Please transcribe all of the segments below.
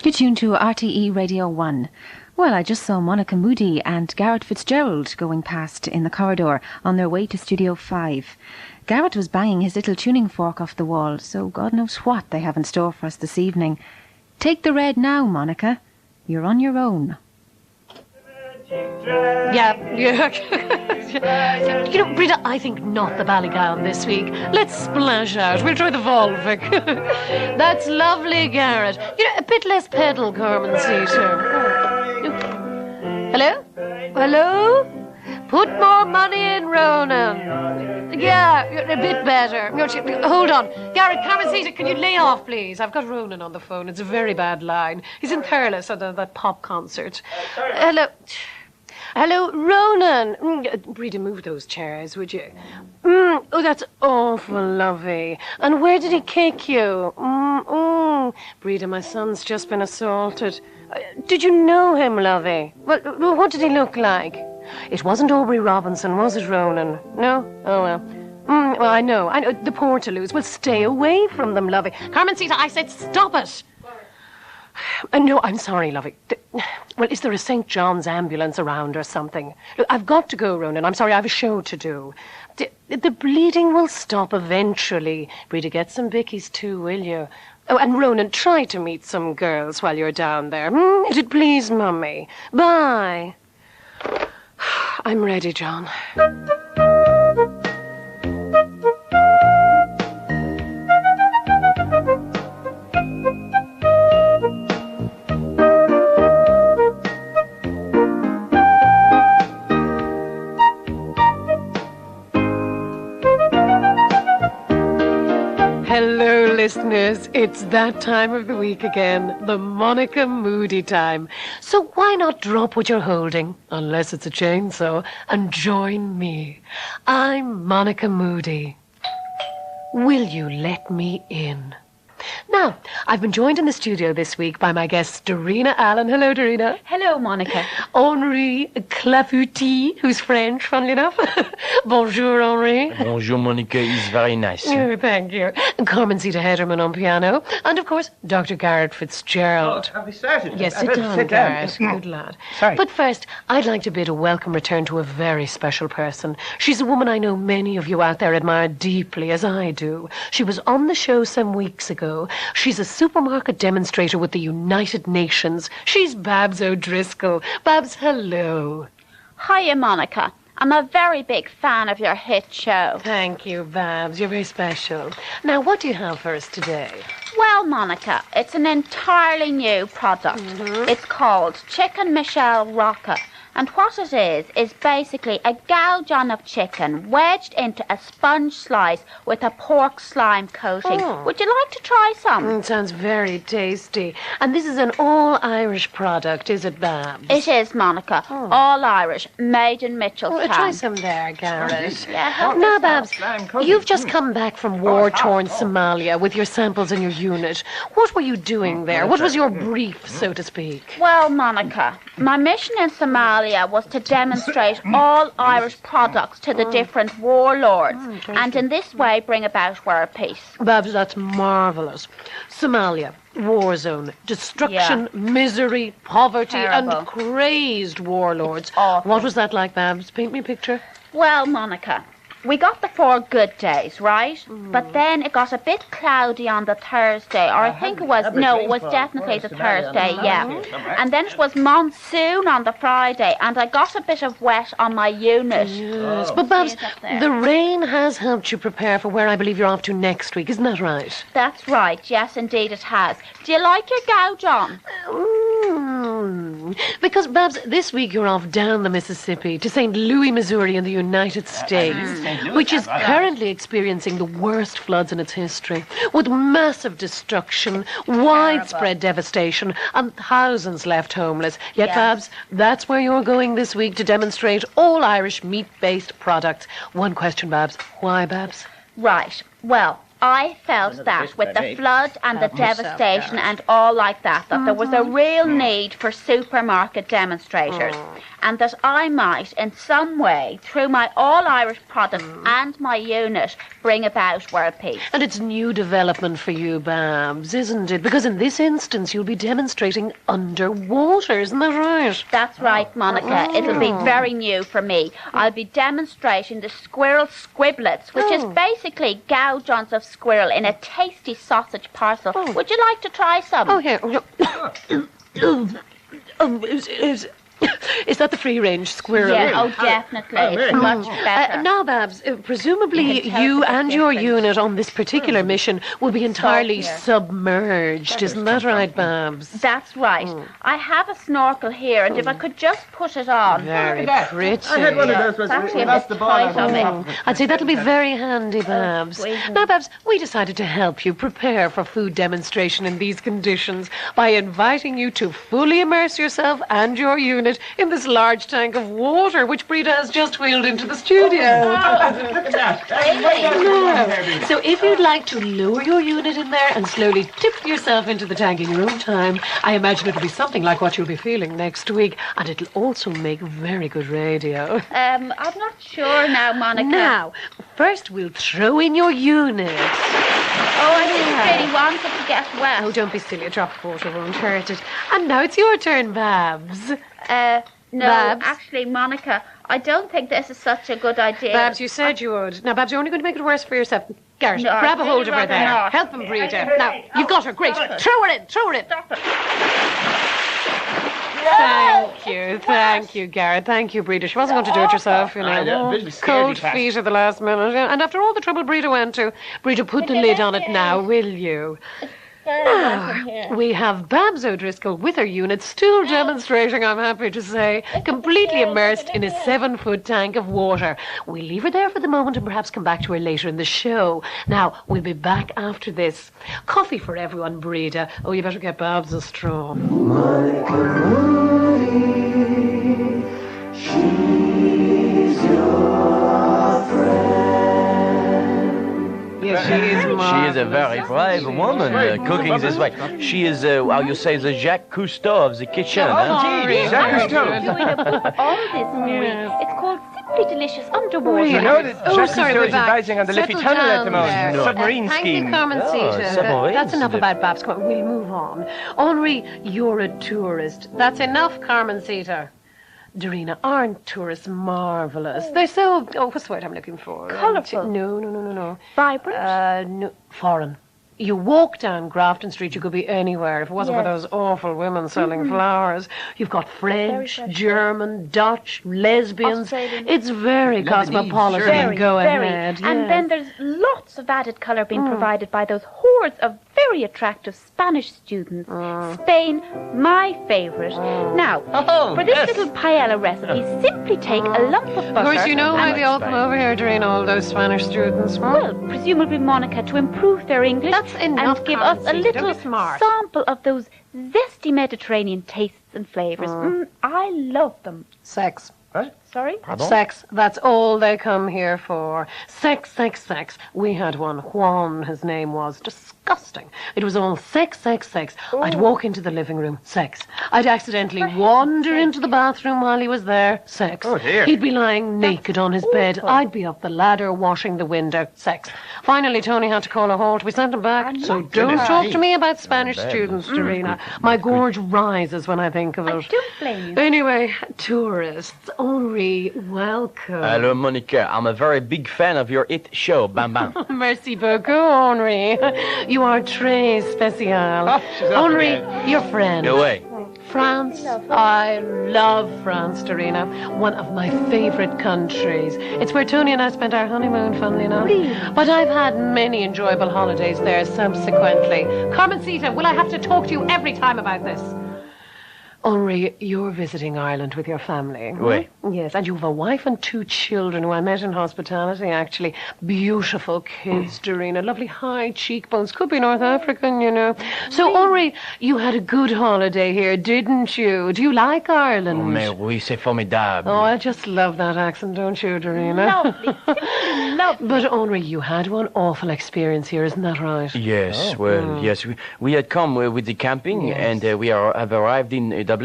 You're tuned to RTE Radio 1. Well, I just saw Monica Moody and Garrett Fitzgerald going past in the corridor on their way to Studio 5. Garrett was banging his little tuning fork off the wall, so God knows what they have in store for us this evening. Take the red now, Monica. You're on your own. Yeah. You know, Brita, I think not the Ballygown this week. Let's splash out. We'll try the Volvic. That's lovely, Garrett. You know, a bit less pedal, Carmen Caesar. Hello? Hello? Put more money in, Ronan. Yeah, a bit better. Hold on. Garrett, Carmen Caesar, can you lay off, please? I've got Ronan on the phone. It's a very bad line. He's in Thurles at that pop concert. Hello? Hello, Ronan. Brita, move those chairs, would you? Oh, that's awful, lovey. And where did he kick you? Brita, my son's just been assaulted. Did you know him, lovey? Well, what did he look like? It wasn't Aubrey Robinson, was it, Ronan? No? Oh, well. Well, I know. The Portaloos. Well, stay away from them, lovey. Carmen Caesar, I said stop it. No, I'm sorry, lovey. Well, is there a St. John's ambulance around or something? Look, I've got to go, Ronan. I'm sorry, I have a show to do. The bleeding will stop eventually. Brita, get some Vickies too, will you? Oh, and Ronan, try to meet some girls while you're down there. It'd please Mummy. Bye. I'm ready, John. Hello, listeners. It's that time of the week again, the Monica Moody time. So why not drop what you're holding, unless it's a chainsaw, and join me? I'm Monica Moody. Will you let me in? Now, I've been joined in the studio this week by my guests, Dorina Allen. Hello, Dorina. Hello, Monica. Henri Clafouty, who's French, funnily enough. Bonjour, Henri. Bonjour, Monica is very nice. Oh, thank you. Carmen Zita Hederman on piano. And, of course, Dr. Garrett Fitzgerald. Oh, have we started? Yes, sit down, Garrett. Good lad. Sorry. But first, I'd like to bid a welcome return to a very special person. She's a woman I know many of you out there admire deeply, as I do. She was on the show some weeks ago. She's a supermarket demonstrator with the United Nations. She's Babs O'Driscoll. Babs, hello. Hiya, Monica. I'm a very big fan of your hit show. Thank you, Babs. You're very special. Now, what do you have for us today? Well, Monica, it's an entirely new product. It's called Chicken Michelle Rocket. And what it is basically a goujon of chicken wedged into a sponge slice with a pork slime coating. Oh. Would you like to try some? Sounds very tasty. And this is an all-Irish product, is it, Babs? It is, Monica. All Irish, made in Mitchellstown. Try some there, Garrett. Yeah, help Now, yourself. Babs, you've just come back from war-torn Somalia with your samples and your unit. What were you doing there? What was your brief, so to speak? Well, Monica, my mission in Somalia was to demonstrate all Irish products to the different warlords and in this way bring about world peace. Babs, that's marvellous. Somalia, war zone, destruction, misery, poverty, Terrible. and crazed warlords. Awful. What was that like, Babs? Paint me a picture. Well, Monica, we got the 4 good days, right? But then it got a bit cloudy on the Thursday, or I think it was definitely the Thursday, yeah. And then it was monsoon on the Friday, and I got a bit of wet on my unit. Yes, but Babs, See it up there. the rain has helped you prepare for where I believe you're off to next week, isn't that right? That's right, yes, indeed it has. Do you like your goujon? Because, Babs, this week you're off down the Mississippi to St. Louis, Missouri in the United States, which is currently experiencing the worst floods in its history, with massive destruction, widespread devastation, and thousands left homeless. Yet, Yes. Babs, that's where you're going this week to demonstrate all Irish meat-based products. One question, Babs. Why, Babs? Right. Well, I felt that with the flood and the devastation and all like that there was a real need for supermarket demonstrators, and that I might, in some way, through my all-Irish products and my unit, bring about world peace. And it's new development for you, Babs, isn't it? Because in this instance, you'll be demonstrating underwater, isn't that right? That's right, Monica. It'll be very new for me. I'll be demonstrating the squirrel squiblets, which is basically gougeons of squirrel in a tasty sausage parcel. Would you like to try some? Oh, here. Is that the free-range squirrel? Yeah, definitely. It's much better. Now, Babs, presumably you and your unit on this particular mission will be entirely submerged. Isn't that right, Babs? That's right. I have a snorkel here, and if I could just put it on. Very pretty. I had one of those. It's actually a bit tight on me. I'd say that'll be very handy, Babs. Now, Babs, we decided to help you prepare for food demonstration in these conditions by inviting you to fully immerse yourself and your unit in this large tank of water which Brita has just wheeled into the studio. So if you'd like to lower your unit in there and slowly tip yourself into the tank in your own time, I imagine it'll be something like what you'll be feeling next week, and it'll also make very good radio. I'm not sure now, Monica. Now, first we'll throw in your unit. Oh, I didn't really want it to get wet. Oh, don't be silly. A drop of water won't hurt it. And now it's your turn, Babs. No, Babs? actually, Monica, I don't think this is such a good idea. Babs, you said you would. Now, Babs, you're only going to make it worse for yourself. Garrett, No, grab a I'd hold of her rather there. not. Help him, Brita. Now, you've got her. Great. Throw her in. Throw her in. Stop it. Thank you, Garrett. Thank you, Brita. She wasn't going to do it herself, you know. Cold feet at the last minute. Yeah. And after all the trouble Brita went to, Brita, put the lid on it now, will you? Now, we have Babs O'Driscoll with her unit still demonstrating, I'm happy to say, completely immersed in a 7-foot tank of water. We'll leave her there for the moment and perhaps come back to her later in the show. Now, we'll be back after this. Coffee for everyone, Brita. Oh, you better get Babs a straw. She's your friend. Yes, she is. She is a very brave woman cooking this way. She is, how you say, the Jacques Cousteau of the kitchen. Jacques Cousteau. Doing a book all this, Mary. It's called Simply Delicious Underwater. You know that Jacques Cousteau is we're back. advising on the Liffey Tunnel at the moment. No. Submarine Thank scheme. you, Carmen Sita. submarines. That's enough about Babs. Come on, we'll move on. Henri, you're a tourist. That's enough, Carmen Sita. Dorina, aren't tourists marvellous? They're so... Oh, what's the word I'm looking for? Colourful. No. Vibrant. No, foreign. You walk down Grafton Street, you could be anywhere if it wasn't for those awful women selling flowers. You've got French, German, Dutch, lesbians. Australian. It's very cosmopolitan. Very, Go very. ahead. And yes. then there's lots of added colour being provided by those hordes of very attractive Spanish students. Spain, my favourite. Now, for this little paella recipe, simply take a lump of butter. Of course, you know why and- they all come over here, Dorina, all those Spanish students. Well, presumably, Monica, to improve their English That's enough, and give us a Carmen Sita. Don't little be smart. sample of those zesty Mediterranean tastes and flavours. I love them. Sex. Sorry? Sex. That's all they come here for. Sex. We had one. Juan, his name was. Disgusting. It was all sex. I'd walk into the living room. Sex. I'd accidentally wander into the bathroom while he was there. Sex. Oh, dear. He'd be lying naked on his bed. I'd be up the ladder washing the window. Sex. Finally, Tony had to call a halt. We sent him back. So don't talk to me about Spanish students, Dorina. My gorge rises when I think of it. I don't blame you. Anyway, tourists. Henri, welcome. Hello, Monica. I'm a very big fan of your hit show, Bam Bam. Merci beaucoup, Henri. You are très spécial. Henri, your friend. Go away. France. I love France, Dorina. One of my favourite countries. It's where Tony and I spent our honeymoon, funnily enough. But I've had many enjoyable holidays there subsequently. Carmen Sita, will I have to talk to you every time about this? Henri, you're visiting Ireland with your family. Oui. Yes, and you have a wife and 2 children who I met in hospitality, actually. Beautiful kids, Doreen, lovely high cheekbones. Could be North African, you know. So, Henri, you had a good holiday here, didn't you? Do you like Ireland? Oh, mais oui, c'est formidable. Oh, I just love that accent, don't you, Doreen? Lovely, simply lovely. But, Henri, you had one awful experience here, isn't that right? Yes, yes. We had come with the camping, and we have arrived in Dublin,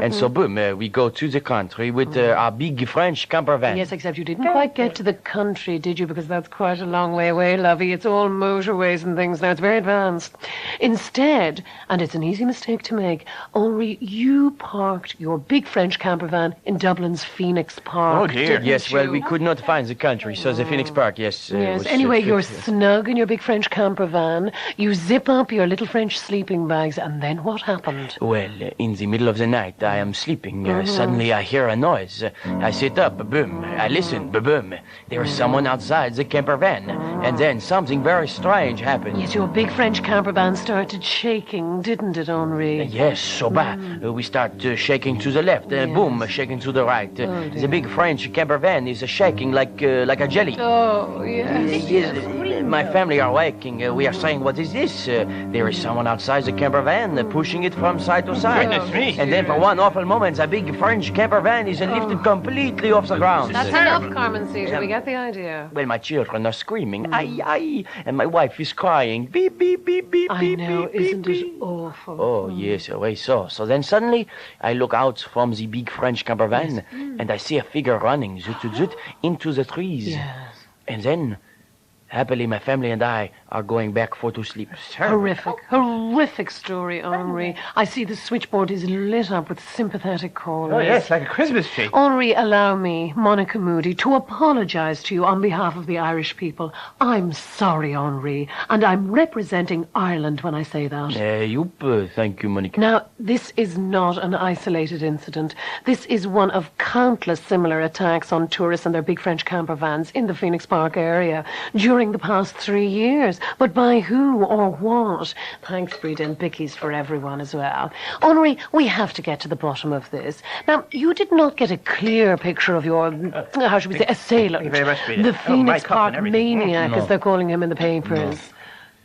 and so boom, we go to the country with our big French camper van. Yes, except you didn't quite get to the country, did you? Because that's quite a long way away, lovey. It's all motorways and things now. It's very advanced. Instead, and it's an easy mistake to make, Henri, you parked your big French camper van in Dublin's Phoenix Park. Oh dear. didn't Yes, well, you? we could not find the country, so the Phoenix Park, yes. Yes, was, anyway, you're fit. snug in your big French camper van. You zip up your little French sleeping bags, and then what happened? Well, in the middle of the night, I am sleeping. Suddenly, I hear a noise. I sit up, boom. I listen, boom. There is someone outside the camper van. And then something very strange happened. Yes, your big French camper van started shaking, didn't it, Henri? Yes, so bad. We start shaking to the left, boom, shaking to the right. The big French camper van is shaking like a jelly. Oh, yes. Yes, my family are waking. We are saying, what is this? There is someone outside the camper van pushing it from side to side. Goodness me. And then for one awful moment, a big French camper van is lifted completely off the ground. That's enough, Carmen Cedar. We get the idea. Well, my children are screaming, ay, ay, and my wife is crying, beep, beep, beep, beep, I beep, know, beep, isn't beep, it beep. awful? Oh, yes, I saw. So then suddenly, I look out from the big French camper van, and I see a figure running, zut, zut, zut, into the trees. Yes. And then, happily, my family and I are going back to sleep. Horrific story, Henri. I see the switchboard is lit up with sympathetic callers. Oh, yes, like a Christmas tree. Henri, allow me, Monica Moody, to apologise to you on behalf of the Irish people. I'm sorry, Henri, and I'm representing Ireland when I say that. Thank you, Monica. Now, this is not an isolated incident. This is one of countless similar attacks on tourists and their big French camper vans in the Phoenix Park area during the past 3 years. But by who or what? Thanks, Breda and Bicky's for everyone as well. Henri, we have to get to the bottom of this. Now, you did not get a clear picture of your, how should we say, assailant. Thank you very much, Breda. The Oh, Phoenix my cup Park and everything. maniac, as they're calling him in the papers.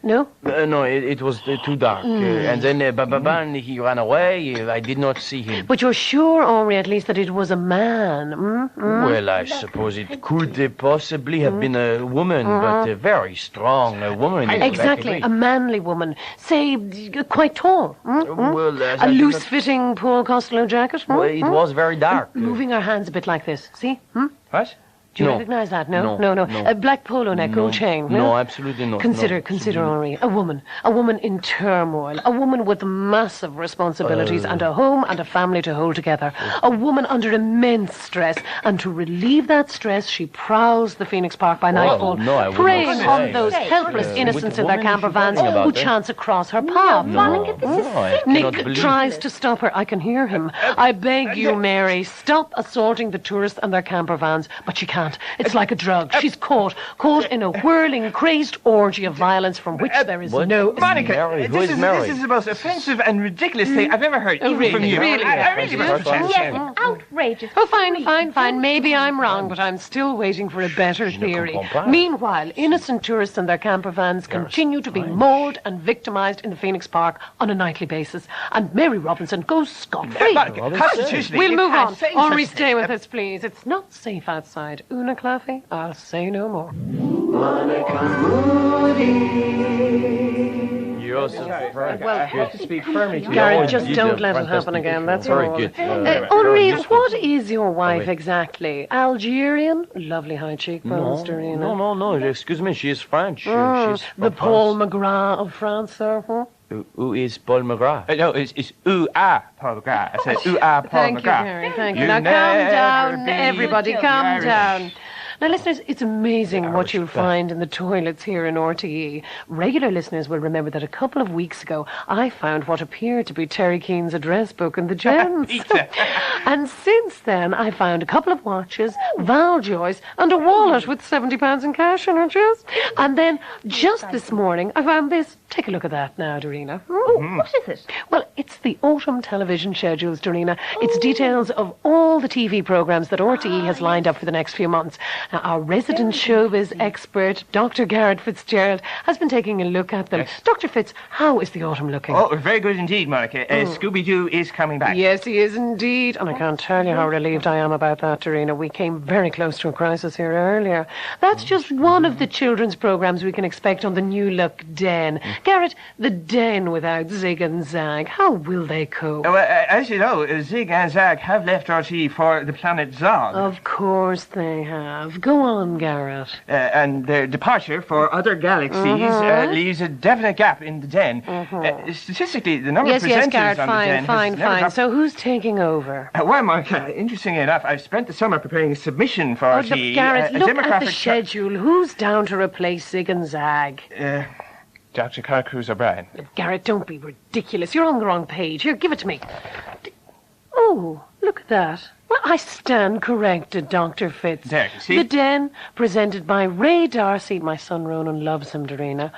No? No, it was too dark. And then, he ran away. I did not see him. But you're sure, Henri, at least that it was a man? Well, I suppose it could possibly have been a woman, but a very strong woman. Exactly, a manly woman. Say, quite tall. Well, as A I did not- loose-fitting Paul Costello jacket? Well, it was very dark. Moving our hands a bit like this. See? What? Do you No. recognize that? No? No. A black polo neck, gold chain. No, absolutely not. Consider, No. Henri, a woman in turmoil, a woman with massive responsibilities and a home and a family to hold together, a woman under immense stress, and to relieve that stress, she prowls the Phoenix Park by nightfall, no, I would preying not on say. those helpless With innocents the in their woman camper she's vans talking about, who eh? chance across her path. Monica, this is I Nick cannot believe tries to stop her. I can hear him. I beg you, Mary, stop assaulting the tourists and their camper vans. But she can't. It's like a drug. She's caught in a whirling, crazed orgy of violence from which there is What? no... Monica, Mary? Who is Mary? this is the most offensive and ridiculous thing I've ever heard, even from you. Really? I really must protest. Yes, it's outrageous. Oh, fine. Maybe I'm wrong, but I'm still waiting for a better theory. comprends pas. Meanwhile, innocent tourists and their camper vans continue to be mauled and victimized in the Phoenix Park on a nightly basis. And Mary Robinson goes scot-free. Monica, constitutionally, We'll you move can't on. say Henri, such stay thing. with us, please. It's not safe outside. Una Claffey, I'll say no more. You're so I have to speak firmly to you. Garrett, just you don't did let it fantastic. happen again, that's Very all. good. Henri, what is your wife wait. exactly? Algerian? Lovely high cheekbones, Doreen. No. Excuse me. She is French. She's The from Paul France. McGrath of France, sir. Huh? Who is Paul McGrath? No, it's Paul McGrath. I said Paul Thank you, McGrath. Gary. Thank you. You Now calm never down, be everybody. Calm Irish. down. Now, listeners, it's amazing what you'll Irish find in the toilets here in RTE. Regular listeners will remember that a couple of weeks ago, I found what appeared to be Terry Keane's address book in the gents. Pizza. And since then, I found a couple of watches, Valjoys, and a wallet with £70 in cash in her chest. And then, just this morning, I found this. take a look at that now, Dorina. What is it? Well, it's the autumn television schedules, Dorina. It's details of all the TV programmes that RTE has lined up for the next few months. Now, our resident showbiz expert, Dr. Garrett Fitzgerald, has been taking a look at them. Yes. Dr. Fitz, how is the autumn looking? Oh, very good indeed, Monica. Scooby-Doo is coming back. Yes, he is indeed. And I can't tell you how relieved I am about that, Dorina. We came very close to a crisis here earlier. That's just one of the children's programmes we can expect on the new look Den. Garrett, the Den without Zig and Zag. How will they cope? Well, as you know, Zig and Zag have left RTE for the planet Zog. Of course they have. Go on, Garrett. And their departure for other galaxies leaves a definite gap in the Den. Statistically, the number of presenters Yes, Garrett, on the Den fine. dropped. So who's taking over? Well, Monica, interestingly enough, I've spent the summer preparing a submission for RTE. Garrett, a look at the demographic schedule. Who's down to replace Zig and Zag? Dr. Carl Cruz O'Brien. Garrett, don't be ridiculous. You're on the wrong page. Here, give it to me. Oh, look at that. Well, I stand corrected, Dr. Fitz. There, you see? The Den, presented by Ray Darcy. My son Ronan loves him, Dorina.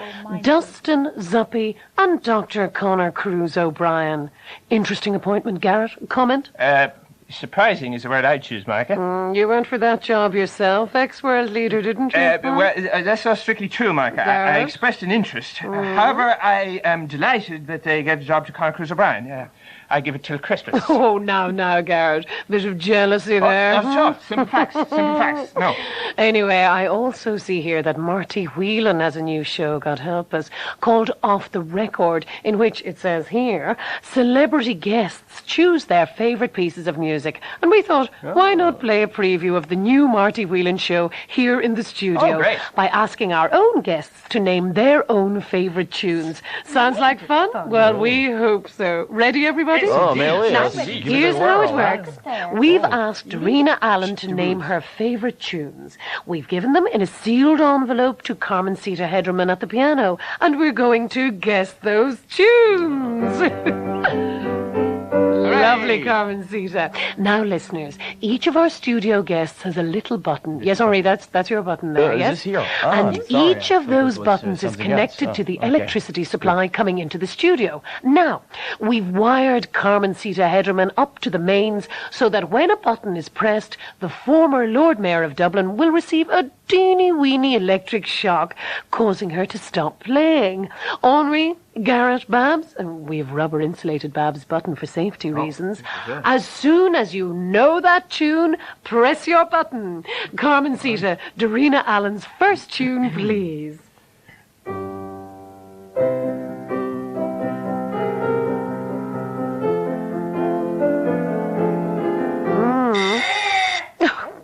Dustin Zuppy and Dr. Connor Cruz O'Brien. Interesting appointment, Garrett. Comment? Surprising is the word I'd choose, Monica. You went for that job yourself, ex-world leader, didn't you? Well, that's not strictly true, Monica. I expressed an interest. However, I am delighted that they gave the job to Connor Cruz O'Brien. I give it till Christmas. Oh, now, Garrett. Bit of jealousy there. Not at all. Simple facts. No. Anyway, I also see here that Marty Whelan has a new show, God help us, called Off the Record, in which it says here, celebrity guests choose their favourite pieces of music. And we thought, why not play a preview of the new Marty Whelan show here in the studio by asking our own guests to name their own favourite tunes. Sounds like fun? Well, we hope so. Ready, everybody? Oh, Mary, Now, give it a here's how it whirl. works. We've asked Dorina Allen to name her favourite tunes. We've given them in a sealed envelope to Carmen Sita Hedderman at the piano, and we're going to guess those tunes. Lovely, Carmen Sita. Now, listeners, each of our studio guests has a little button. Yes, Henri, that's your button there, Is yes? this here? And I'm sorry. each of I thought those it was, buttons is something connected else. to the Okay. electricity supply coming into the studio. Now, we've wired Carmen Sita Hedderman up to the mains so that when a button is pressed, the former Lord Mayor of Dublin will receive a teeny-weeny electric shock, causing her to stop playing. Henri, Garrett, Babs, and we've rubber-insulated Babs' button for safety reasons. As soon as you know that tune, press your button. Carmen Sita, Dorina Allen's first tune, please.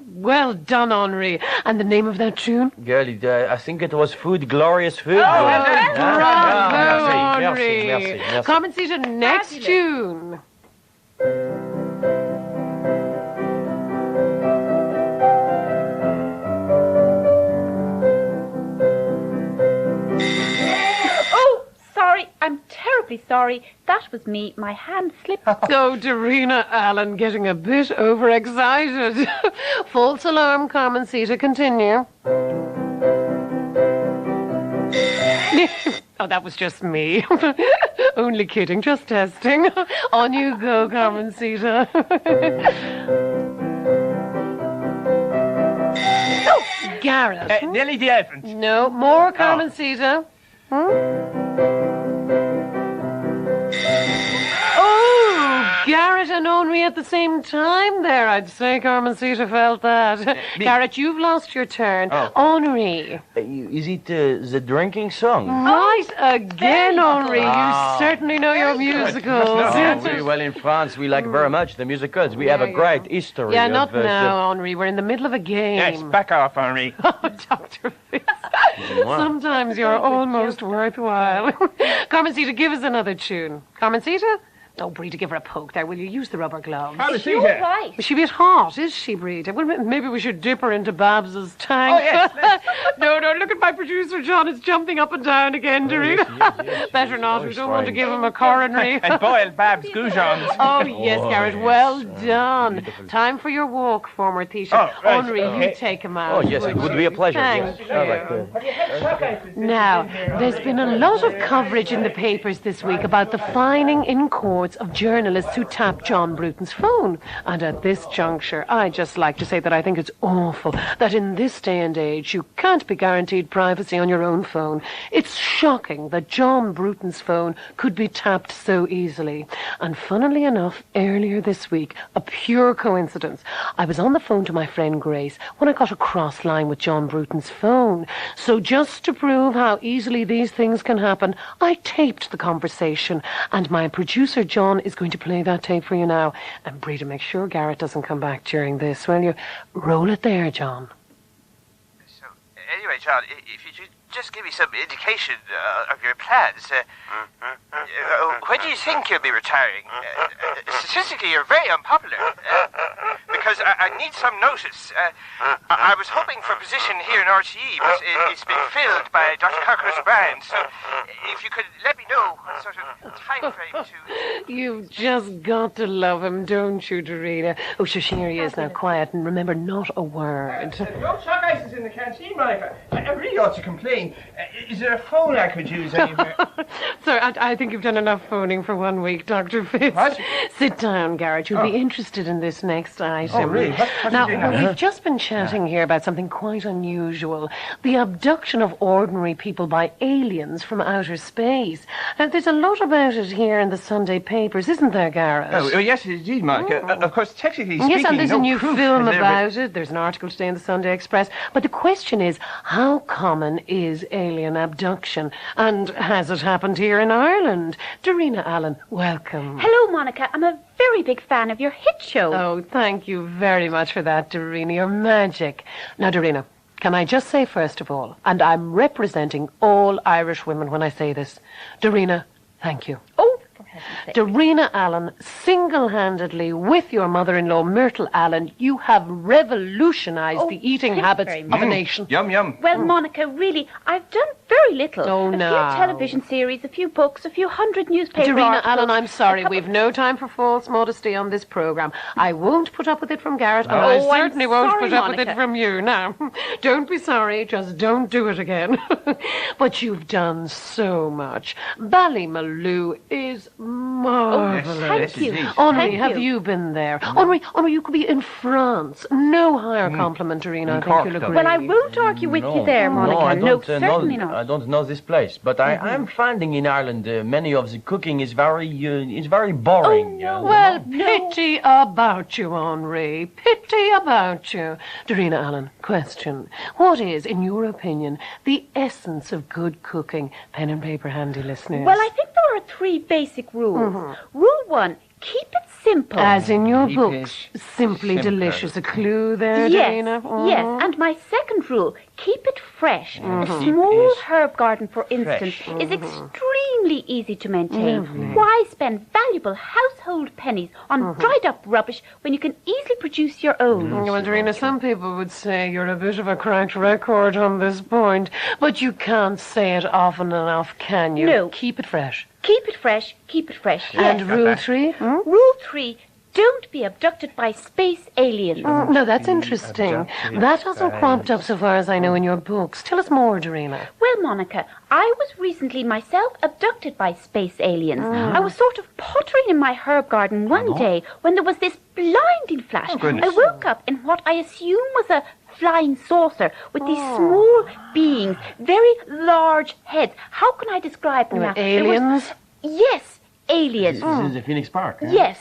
Well done, Henri. And the name of that tune? Girlie, I think it was Food, Glorious Food. Bravo, Henri. Merci. Carmen Sita, next tune. Oh, sorry. I'm terribly sorry. That was me. My hand slipped. Oh, Dorina Allen getting a bit overexcited. False alarm, Carmen Sita. Continue. Oh, that was just me. Only kidding, just testing. On you go, Carmen Sita. Oh, Garrett. Nelly the Elephant. No, more Carmen Sita. Oh, Garrett and Henri at the same time there. I'd say Carmen Sita felt that. Garrett, you've lost your turn. Henri. Is it the drinking song? Right again, Henri. You certainly know your musicals. Well, in France, we like very much the musicals. We have a great history. Yeah, of, not now, Henri. We're in the middle of a game. Yes, back off, Henri. Oh, Dr. Fitz. Sometimes you're almost worthwhile. Carmen Sita, give us another tune. Carmen Sita? Oh, Breda, give her a poke there, will you? Use the rubber gloves. How is You're Caesar? right. Is she a bit hot, is she, Breda? Well, maybe we should dip her into Babs's tank. Oh, yes. No, look at my producer, John. It's jumping up and down again, Doreen. yes, Better not. very We don't want to strange. give him a coronary. And boil Bab's goujons. Oh, yes, Garrett. yes. Well done. Time for your walk, former teacher. Oh, right. Henri, Okay. you take him Oh, out. yes, it would be a pleasure. Thank Yes. you. I'd like to. Now, there's been a lot of coverage in the papers this week about the fining in courts of journalists who tapped John Bruton's phone. And at this juncture, I'd just like to say that I think it's awful that in this day and age you can't be guaranteed privacy on your own phone. It's shocking that John Bruton's phone could be tapped so easily. And funnily enough, earlier this week, a pure coincidence, I was on the phone to my friend Grace when I got a cross line with John Bruton's phone. So just to prove how easily these things can happen, I taped the conversation, and my producer John is going to play that tape for you now. And Breda, make sure Garrett doesn't come back during this, will you? Roll it there, John. So, anyway, John, if you could just give me some indication of your plans. When do you think you'll be retiring? Statistically, you're very unpopular. Because I need some notice. I was hoping for a position here in RTE, but it's been filled by Dr. Cockroach O'Brien. So, if you could let me know what sort of time frame to... You've just got to love him, don't you, Dorina? Oh, sure, here he is now, quiet, and remember, not a word. No chalk ice is in the canteen, Monica. I really ought to complain. Is there a phone I could use anywhere? Sir, I think you've done enough phoning for 1 week, Dr. Fitz. What? Sit down, Garrett. You'll be interested in this next item. Oh, really? What Now, are you doing now? we've just been chatting here about something quite unusual. The abduction of ordinary people by aliens from outer space. There's a lot about it here in the Sunday papers, isn't there, Garrett? Oh, yes, indeed, Monica. Of course, technically speaking, Yes, and there's no a new proof film has ever- about it. There's an article today in the Sunday Express. But the question is, how common is alien abduction? And has it happened here in Ireland? Dorina Allen, welcome. Hello, Monica. I'm a very big fan of your hit show. Oh, thank you very much for that, Dorina. You're magic. Now, Dorina, can I just say first of all, and I'm representing all Irish women when I say this, Dorina, thank you. Oh, for heaven's sake. Dorina Allen, single-handedly, with your mother-in-law, Myrtle Allen, you have revolutionized the eating habits very of much. a nation. Yum, yum. Well, Monica, really, I've done very little. Oh, a no. few television series, a few books, a few hundred newspaper Dorina articles. Allen, I'm sorry. a couple- We've no time for false modesty on this programme. I won't put up with it from Garrett, and Oh, I I'm certainly won't sorry, put up with it Monica. from you. Now, don't be sorry. Just don't do it again. But you've done so much. Ballymaloo is marvellous. Thank Yes, you. indeed. Henri, Thank have you been there? Henri, you could be in France. No higher compliment, Dorina. I think Cork, you'll though. agree. Well, I won't argue with you there, Monica. I No, don't, certainly know, not. I don't know this place, but I'm finding in Ireland many of the cooking is very boring. Oh, no. Well, pity about you, Henri. Pity about you. Dorina Allen, question. What is, in your opinion, the essence of good cooking? Pen and paper handy, listeners. Well, I think there are 3 basic rules. Rule 1, keep it simple. As in your Keep books, it simply simple. delicious. A clue there, Yes, Dorina? yes. And my second rule, keep it fresh. A Keep small it herb garden, for instance, fresh. is extremely easy to maintain. Why spend valuable household pennies on dried up rubbish when you can easily produce your own? Well, Dorina, some people would say you're a bit of a cracked record on this point, but you can't say it often enough, can you? No. Keep it fresh. Keep it fresh, keep it fresh. And Yes. rule 3? Rule 3, don't be abducted by space aliens. No, that's interesting. abducted That hasn't by- cropped up so far as I know in your books. Tell us more, Dorina. Well, Monica, I was recently myself abducted by space aliens. I was sort of pottering in my herb garden one day when there was this blinding flash. Oh, goodness. I woke up in what I assume was a flying saucer with these small beings, very large heads. How can I describe them now? There was- Aliens? Yes, aliens. This is the Phoenix Park. Huh? Yes.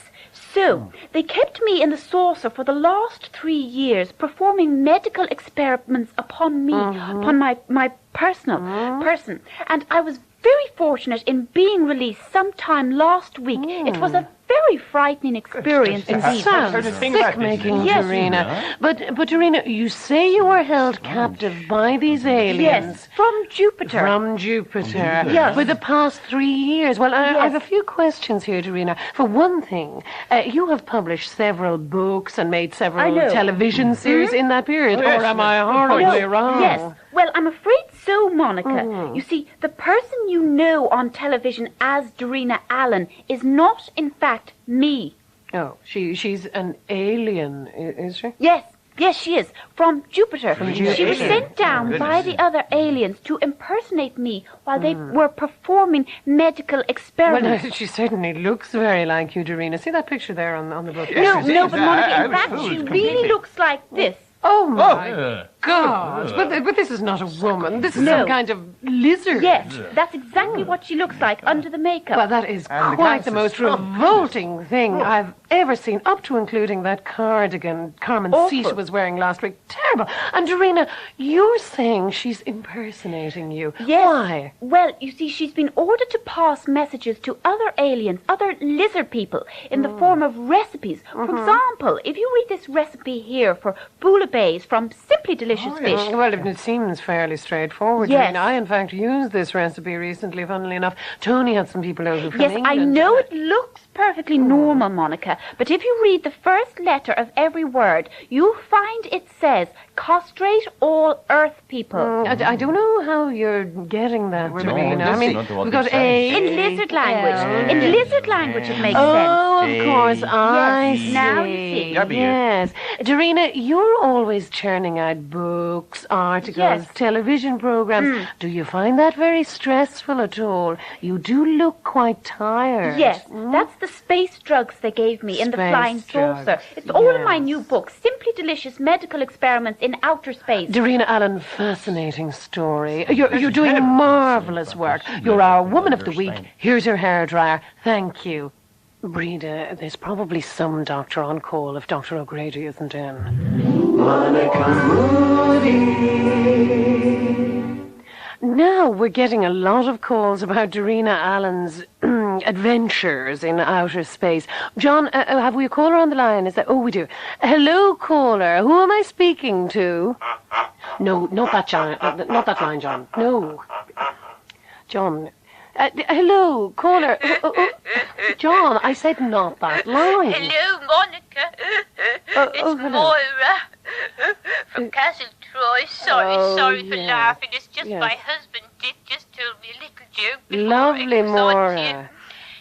So, they kept me in the saucer for the last 3 years, performing medical experiments upon me, upon my personal person. And I was very fortunate in being released sometime last week. It was a very frightening experience It indeed. sounds sick-making, Yes. Dorina. But Dorina, you say you were held captive by these aliens. Yes, from Jupiter. From Jupiter. Yes. For the past 3 years. Well, I have a few questions here, Dorina. For one thing, you have published several books and made several television series in that period. Or am I horribly wrong? Yes. Well, I'm afraid so, Monica. You see, the person you know on television as Dorina Allen is not, in fact, me. Oh, she's an alien, is she? Yes, she is. From Jupiter. Jupiter. She was sent down by the other aliens to impersonate me while they were performing medical experiments. Well, she certainly looks very like you, Dorina. See that picture there on the book? No, but Monica, in fact, she really looks like this. Oh, my God. But this is not a woman. This is some kind of lizard. Yes, that's exactly what she looks like under the makeup. Well, that is quite the most revolting thing I've ever seen, up to including that cardigan Carmen Cita was wearing last week. Terrible. And Dorina, you're saying she's impersonating you. Yes. Why? Well, you see, she's been ordered to pass messages to other aliens, other lizard people, in the form of recipes. For example, if you read this recipe here for bouillabaisse from Simply Delicious Fish. Well, it seems fairly straightforward. Yes. Dorina. I, in fact, used this recipe recently, funnily enough. Tony had some people over from Yes, England. I know it looks perfectly normal, Monica, but if you read the first letter of every word, you'll find it says, castrate all Earth people. I don't know how you're getting that, Dorina. I mean, we've got A. In lizard language. In lizard language it makes sense. Oh, of course, I see. Now you see. Yes. Dorina, you're always churning out books, articles, television programs. Do you find that very stressful at all? You do look quite tired. Yes, that's the space drugs they gave me in the flying saucer. It's all in my new book, Simply Delicious Medical Experiments in Outer Space. Dorina Allen, fascinating story. You're doing marvellous work. You're our Woman of the Week. Here's your hairdryer. Thank you. Breda, there's probably some doctor on call if Dr. O'Grady isn't in. Monica Moody. Now we're getting a lot of calls about Dorina Allen's adventures in outer space. John, have we a caller on the line? Is that? Oh, we do. Hello, caller. Who am I speaking to? No, not that John. Not that line, John. No, John. Hello, caller. John, I said not that line. Hello, Monica. It's Moira from Castle Troy. Sorry for laughing. It's just my husband Dick just told me a little joke before Lovely, it was on Moira.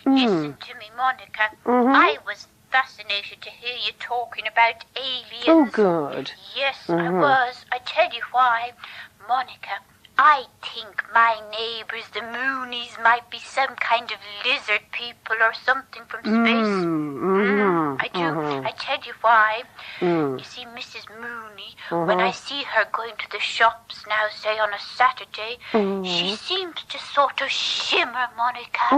Listen to me, Monica. I was fascinated to hear you talking about aliens. Oh, good. Yes, I was. I tell you why. Monica, I think my neighbours, the Moonies, might be some kind of lizard people or something from space. I do. I tell you why. You see, Mrs. Mooney, when I see her going to the shops now, say on a Saturday, she seems to sort of shimmer, Monica.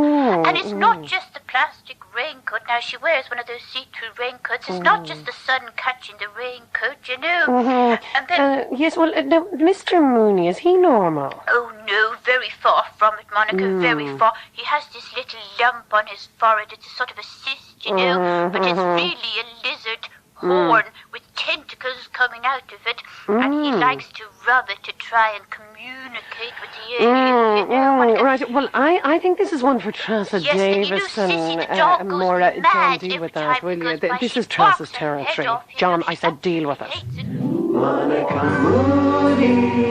And it's not just the plastic raincoat. Now, she wears one of those see-through raincoats. It's not just the sun catching the raincoat, you know. And then... yes, well, now, Mr. Mooney, is he normal? Oh, no, very far from it, Monica, very far. He has this little lump on his forehead. It's a sort of a cyst, you know, but it's really a lizard horn with tentacles coming out of it, and he likes to rub it to try and communicate with the aliens, you know, Monica. Right, well, I think this is one for Tressa Yes, and you know, Davison. Sissy the dog goes Maura, John, mad deal every with that, time will you? because This she is Tressa's barks her head territory. off him John, and I he said deal with it. hates it. Monica Moody.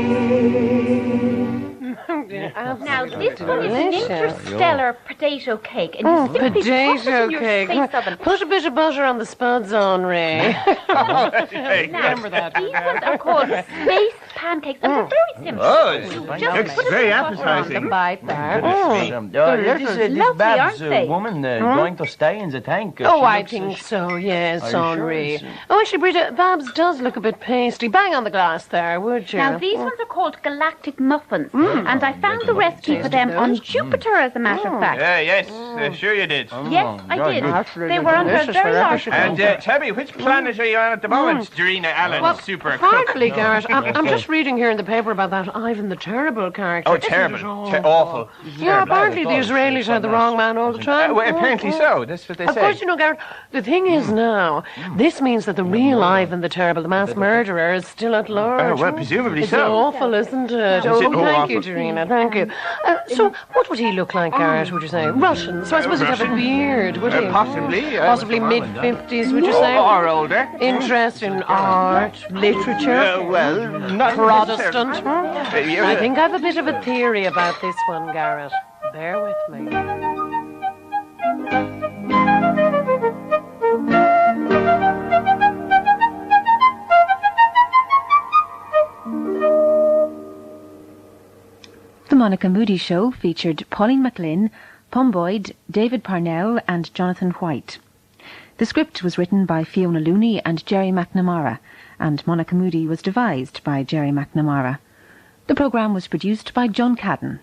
Now, this one is an interstellar potato cake. And you simply put it Potato in your cake. space oven. Put a bit of butter on the spuds, Henri. Remember that. These ones are called space pancakes, and they're very simple. Oh, Just looks put a very bit of butter on appetizing. them. Bite there. This Lovely, Babs aren't they? woman going to stay in the tank. Oh, She I looks, think so, yes, Are you sure Henri. it's- Oh, actually, Brita, Babs does look a bit pasty. Bang on the glass there, would you? Now, these ones are called galactic muffins, and I found the recipe for them on Jupiter, as a matter of fact. Yes, sure you did. Yes, I did. Absolutely They were under a delicious, very very And large tell me, which planet are you on at the moment, Dorina Allen, Well, super cook? hardly, Garrett. I'm just reading here in the paper about that Ivan the Terrible character. Oh, terrible. Awful. Yeah, apparently the Israelis had the wrong man all the time. Well, apparently so. That's what they say. Of course, you know, Garrett, the thing is now, this means that the real Ivan the Terrible, the mass murderer, is still at large. Well, presumably it's so. awful, isn't it? Oh, thank you, Jarina, thank you. So, what would he look like, Garrett, would you say? Russian. So I suppose he'd have a beard, would he? Possibly. Possibly mid-50s, would you say? Or older. Interest in art, literature. Well, not Protestant. I think I have a bit of a theory about this one, Garrett. Bear with me. The Monica Moody Show featured Pauline McLynn, Pom Boyd, David Parnell and Jonathan White. The script was written by Fiona Looney and Gerry McNamara, and Monica Moody was devised by Gerry McNamara. The programme was produced by John Caden.